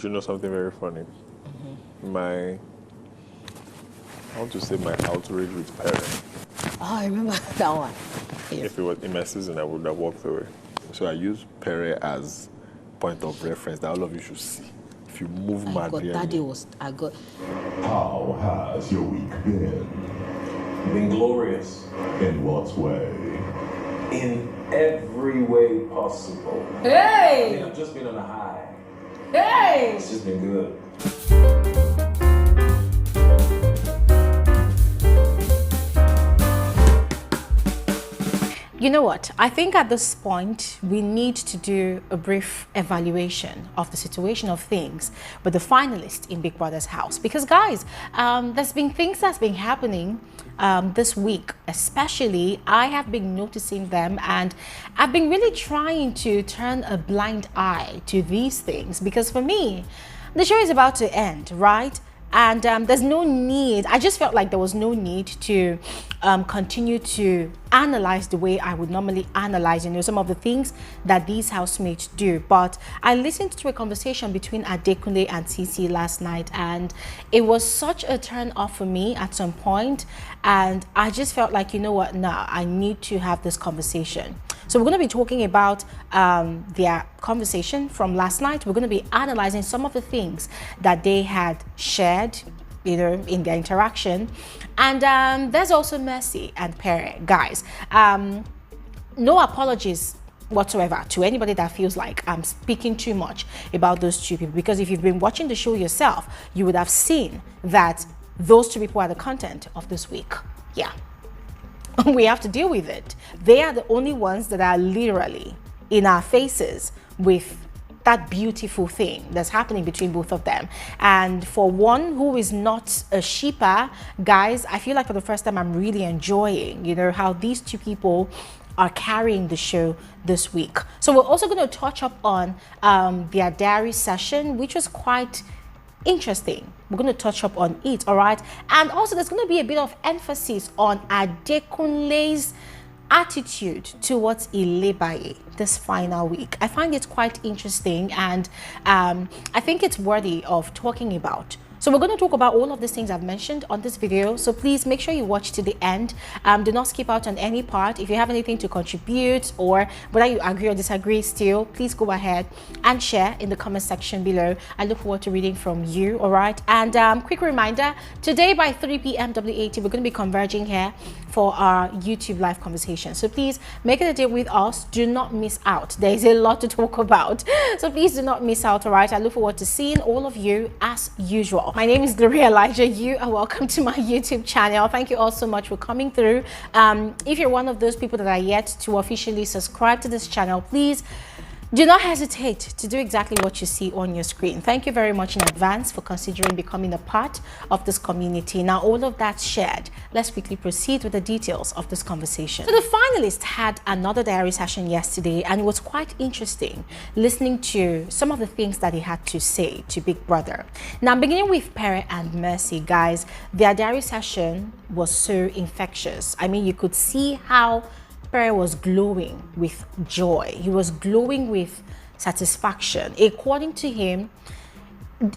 Do you know something very funny? I want to say my outrage with Pere. Oh, I remember that one. Yes. If it was in my season, I would have walked away. So I use Pere as point of reference that all of you should see. If you move mad, How has your week been? Been glorious. In what way? In every way possible. Hey! I've just been on a high. Hey! It's just been good. You know what? I think at this point, we need to do a brief evaluation of the situation of things with the finalists in Big Brother's house. Because guys, there's been things that's been happening this week, especially. I have been noticing them, and I've been really trying to turn a blind eye to these things, because for me, the show is about to end, right? And there's no need. I just felt like there was no need to continue to analyze the way I would normally analyze, some of the things that these housemates do. But I listened to a conversation between Adekunle and CEECEE last night, and it was such a turn off for me at some point. And I just felt like, I need to have this conversation. So we're going to be talking about their conversation from last night. We're going to be analyzing some of the things that they had shared, in their interaction. And there's also Mercy and Pere. Guys, no apologies whatsoever to anybody that feels like I'm speaking too much about those two people, because if you've been watching the show yourself, you would have seen that those two people are the content of this week. Yeah. We have to deal with it. They are the only ones that are literally in our faces with that beautiful thing that's happening between both of them. And for one who is not a shipper, guys, I feel like for the first time I'm really enjoying, how these two people are carrying the show this week. So we're also going to touch up on their diary session, which was quite interesting. We're going to touch up on it, all right? And also there's going to be a bit of emphasis on Adekunle's attitude towards Ilebaye this final week. I find it quite interesting, and I think it's worthy of talking about. So we're going to talk about all of these things I've mentioned on this video. So please make sure you watch to the end. Do not skip out on any part. If you have anything to contribute, or whether you agree or disagree still, please go ahead and share in the comment section below. I look forward to reading from you, all right? And quick reminder, today by 3 p.m. WAT, we're going to be converging here for our YouTube live conversation. So please make it a day with us. Do not miss out. There is a lot to talk about. So please do not miss out, all right? I look forward to seeing all of you as usual. My name is Bbnaija. You are welcome to my YouTube channel. Thank you all so much for coming through. If you're one of those people that are yet to officially subscribe to this channel, please do not hesitate to do exactly what you see on your screen. Thank you very much in advance for considering becoming a part of this community. Now, all of that shared, let's quickly proceed with the details of this conversation. So the finalists had another diary session yesterday, and it was quite interesting listening to some of the things that he had to say to Big Brother. Now, beginning with Pere and Mercy, guys, their diary session was so infectious. I mean, you could see how Pere was glowing with joy. He was glowing with satisfaction. According to him,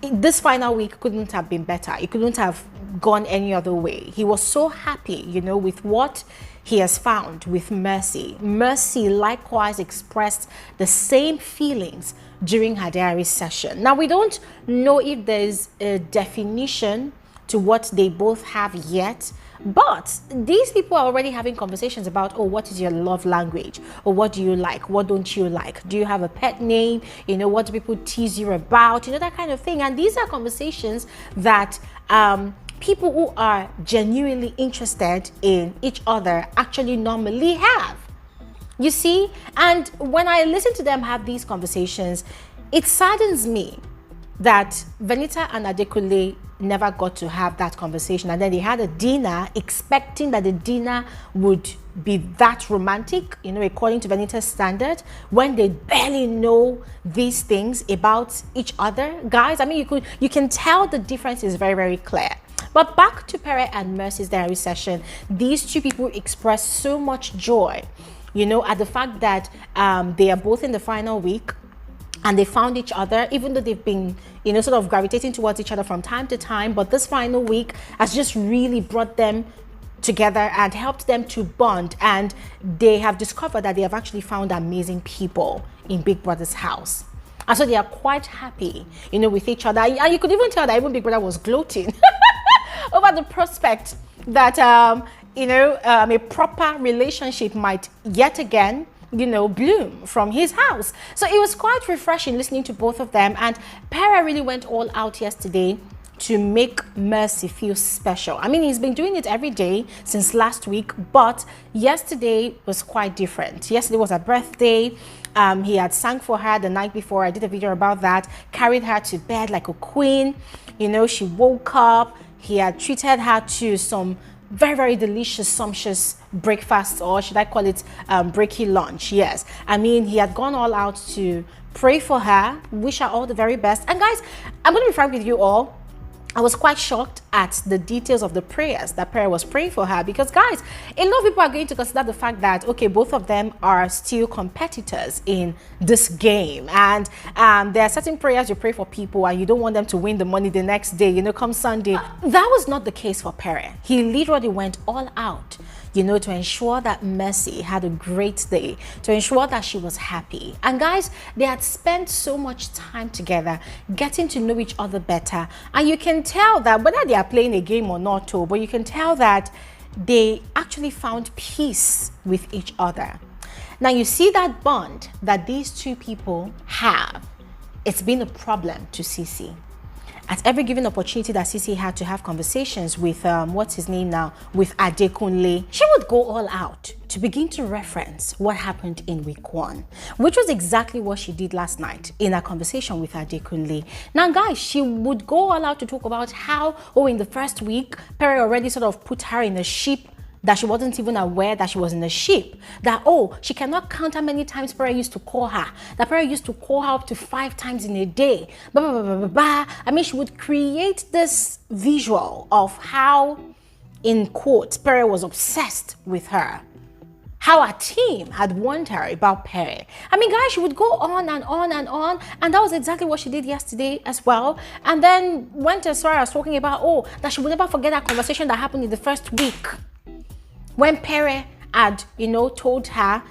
this final week couldn't have been better. It couldn't have gone any other way. He was so happy, with what he has found with Mercy. Mercy likewise expressed the same feelings during her diary session. Now, we don't know if there's a definition to what they both have yet, but these people are already having conversations about, what is your love language, or what do you like, what don't you like, do you have a pet name, what do people tease you about, that kind of thing. And these are conversations that people who are genuinely interested in each other actually normally have, you see. And when I listen to them have these conversations, it saddens me that Venita and Adekunle never got to have that conversation, and then they had a dinner expecting that the dinner would be that romantic, according to Venita's standard, when they barely know these things about each other. Guys, I mean, you can tell the difference is very, very clear. But back to Pere and Mercy's diary session, these two people expressed so much joy, at the fact that they are both in the final week. and they found each other, even though they've been, sort of gravitating towards each other from time to time. But this final week has just really brought them together and helped them to bond. And they have discovered that they have actually found amazing people in Big Brother's house. And so they are quite happy, with each other. And you could even tell that even Big Brother was gloating over the prospect that, a proper relationship might yet again bloom from his house. So it was quite refreshing listening to both of them. And Pere really went all out yesterday to make Mercy feel special. I mean, he's been doing it every day since last week, but yesterday was quite different. Yesterday was her birthday. He had sang for her the night before. I did a video about that. Carried her to bed like a queen. She woke up. He had treated her to some very, very delicious, sumptuous breakfast, or should I call it breaky lunch? Yes. I mean, he had gone all out to pray for her, wish her all the very best. And guys, I'm going to be frank with you all. I was quite shocked at the details of the prayers that Pere was praying for her, because guys, a lot of people are going to consider the fact that, okay, both of them are still competitors in this game, and there are certain prayers you pray for people and you don't want them to win the money the next day, come Sunday. That was not the case for Pere. He literally went all out, to ensure that Mercy had a great day, to ensure that she was happy. And guys, they had spent so much time together, getting to know each other better. And you can tell that whether they are playing a game or not, but you can tell that they actually found peace with each other. Now you see that bond that these two people have. It's been a problem to CEECEE. At every given opportunity that CEECEE had to have conversations with, what's his name now, with Adekunle, she would go all out to begin to reference what happened in week 1, which was exactly what she did last night in a conversation with Adekunle. Now, guys, she would go all out to talk about how, in the first week, Pere already sort of put her in a ship that she wasn't even aware that she was in a ship. That, she cannot count how many times Pere used to call her. That Pere used to call her up to 5 times in a day. Blah, blah, blah, blah, blah. I mean, she would create this visual of how, in quotes, Pere was obsessed with her. How our team had warned her about Pere. I mean, guys, she would go on and on and on. And that was exactly what she did yesterday as well. And then went as far as talking about, that she would never forget that conversation that happened in the first week, when Pere had, told her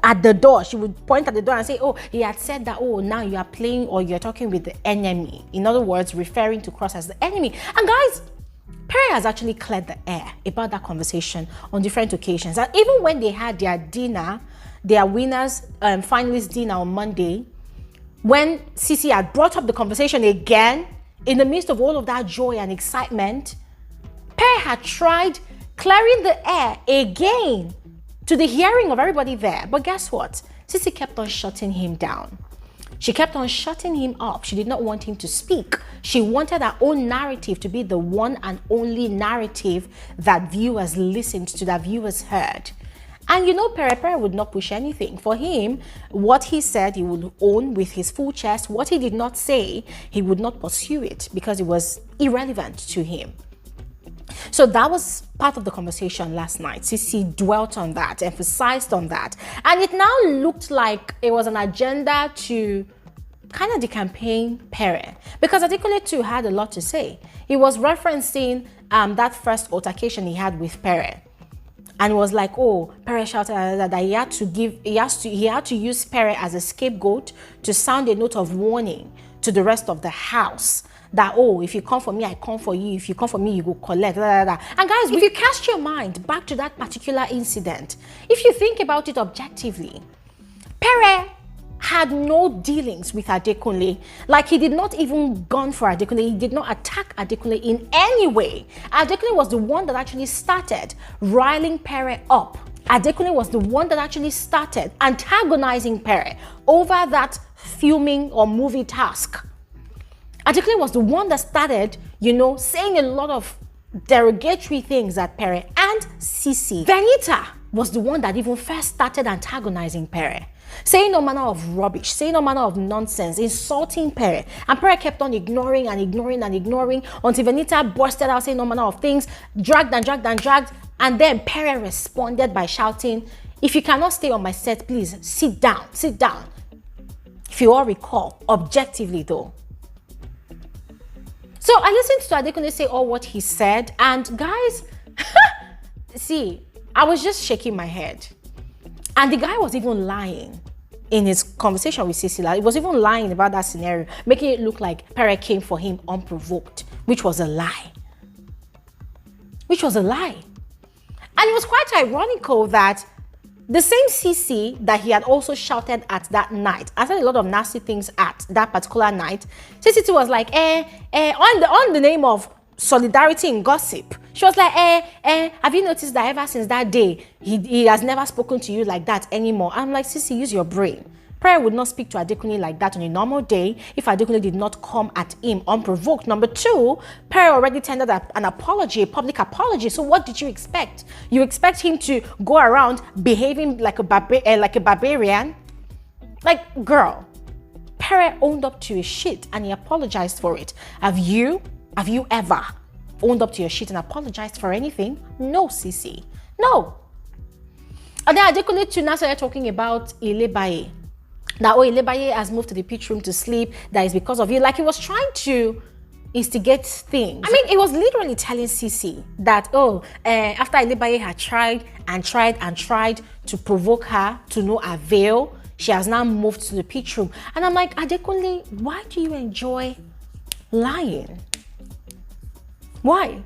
at the door, she would point at the door and say, he had said that, now you are playing or you're talking with the enemy. In other words, referring to Cross as the enemy. And guys, Pere has actually cleared the air about that conversation on different occasions. And even when they had their dinner, their winners, finalist dinner on Monday, when CEECEE had brought up the conversation again, in the midst of all of that joy and excitement, Pere had tried clearing the air again to the hearing of everybody there. But guess what? CEECEE kept on shutting him down. She kept on shutting him up. She did not want him to speak. She wanted her own narrative to be the one and only narrative that viewers listened to, that viewers heard. And Pere would not push anything. For him, what he said, he would own with his full chest. What he did not say, he would not pursue it because it was irrelevant to him. So that was part of the conversation last night. CEECEE dwelt on that, emphasized on that. And it now looked like it was an agenda to kind of decampaign Pere, because Adekunle too had a lot to say. He was referencing that first altercation he had with Pere. And it was like, Pere shouted that he had to use Pere as a scapegoat to sound a note of warning to the rest of the house. That, if you come for me, I come for you. If you come for me, you go collect. And guys, if you cast your mind back to that particular incident, if you think about it objectively, Pere had no dealings with Adekunle. Like, he did not even gun for Adekunle. He did not attack Adekunle in any way. Adekunle was the one that actually started riling Pere up. Adekunle was the one that actually started antagonizing Pere over that filming or movie task. Adekunle was the one that started, saying a lot of derogatory things at Pere and CEECEE. Bbnaija was the one that even first started antagonizing Pere, saying no manner of rubbish, saying no manner of nonsense, insulting Pere. And Pere kept on ignoring and ignoring and ignoring until Bbnaija bursted out saying no manner of things, dragged and dragged and dragged. And then Pere responded by shouting, "If you cannot stay on my set, please sit down, sit down." if you all recall, objectively though. So I listened to Adekunle say all what he said, and guys, see, I was just shaking my head. And the guy was even lying in his conversation with CEECEE. He was even lying about that scenario, making it look like Pere came for him unprovoked, which was a lie. Which was a lie. And it was quite ironical that the same CEECEE that he had also shouted at that night, I said a lot of nasty things at that particular night, CEECEE was like, on the name of solidarity in gossip. She was like, have you noticed that ever since that day, he has never spoken to you like that anymore? I'm like, CEECEE, use your brain. Pere would not speak to Adekunle like that on a normal day if Adekunle did not come at him unprovoked. Number two, Pere already tendered an apology, a public apology. So what did you expect? You expect him to go around behaving like a barbarian? Like, girl, Pere owned up to his shit and he apologized for it. Have you ever owned up to your shit and apologized for anything? No, CEECEE. No. And then Adekunle too now started talking about Ilebaye. That, Ilebaye has moved to the pitch room to sleep. That is because of you. Like, he was trying to instigate things. I mean, he was literally telling CEECEE that, after Ilebaye had tried to provoke her to no avail, she has now moved to the pitch room. And I'm like, Adekunle, why do you enjoy lying? Why?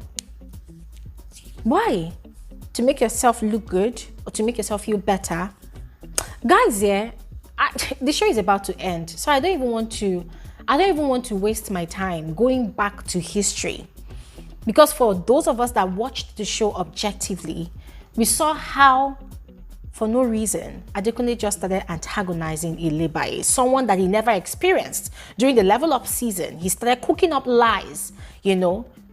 Why? To make yourself look good or to make yourself feel better? Guys, yeah, the show is about to end, so I don't even want to waste my time going back to history, because for those of us that watched the show objectively, we saw how, for no reason, Adekunle just started antagonizing Ilebaye, someone that he never experienced. During the level up season, he started cooking up lies,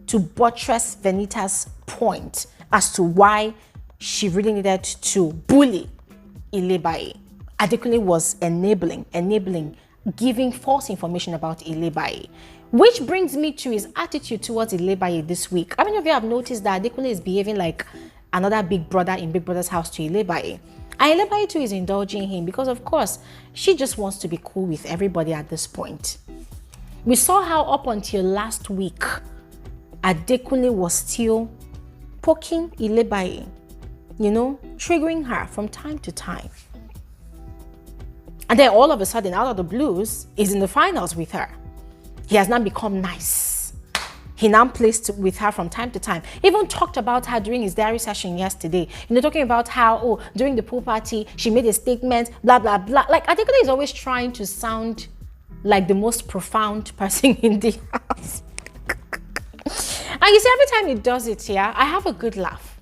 to buttress Venita's point as to why she really needed to bully Ilebaye. Adekunle was enabling, giving false information about Ilebaye. Which brings me to his attitude towards Ilebaye this week. How many of you have noticed that Adekunle is behaving like another big brother in Big Brother's house to Ilebaye? And Ilebaye too is indulging him because, of course, she just wants to be cool with everybody at this point. We saw how up until last week, Adekunle was still poking Ilebaye, triggering her from time to time. And then all of a sudden, out of the blues, he's in the finals with her. He has now become nice. He now plays with her from time to time. Even talked about her during his diary session yesterday. Talking about how, during the pool party, she made a statement, blah, blah, blah. Like, Adekunle is always trying to sound like the most profound person in the house. And you see, every time he does it here, I have a good laugh.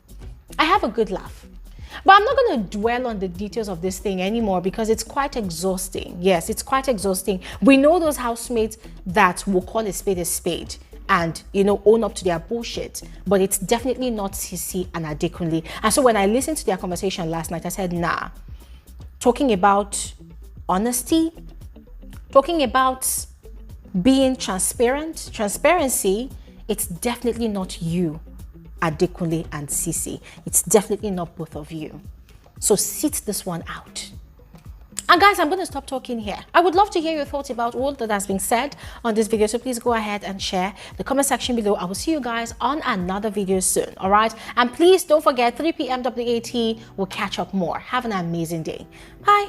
But I'm not going to dwell on the details of this thing anymore because it's quite exhausting. Yes, it's quite exhausting. We know those housemates that will call a spade and, own up to their bullshit. But it's definitely not CEECEE and Adekunle. And so when I listened to their conversation last night, I said, nah. Talking about honesty, talking about being transparency, it's definitely not you, Adekunle and CEECEE. It's definitely not both of you. So sit this one out. And guys, I'm going to stop talking here. I would love to hear your thoughts about all that has been said on this video. So please go ahead and share the comment section below. I will see you guys on another video soon. All right. And please don't forget 3 p.m. WHITEMONEY. We'll catch up more. Have an amazing day. Bye.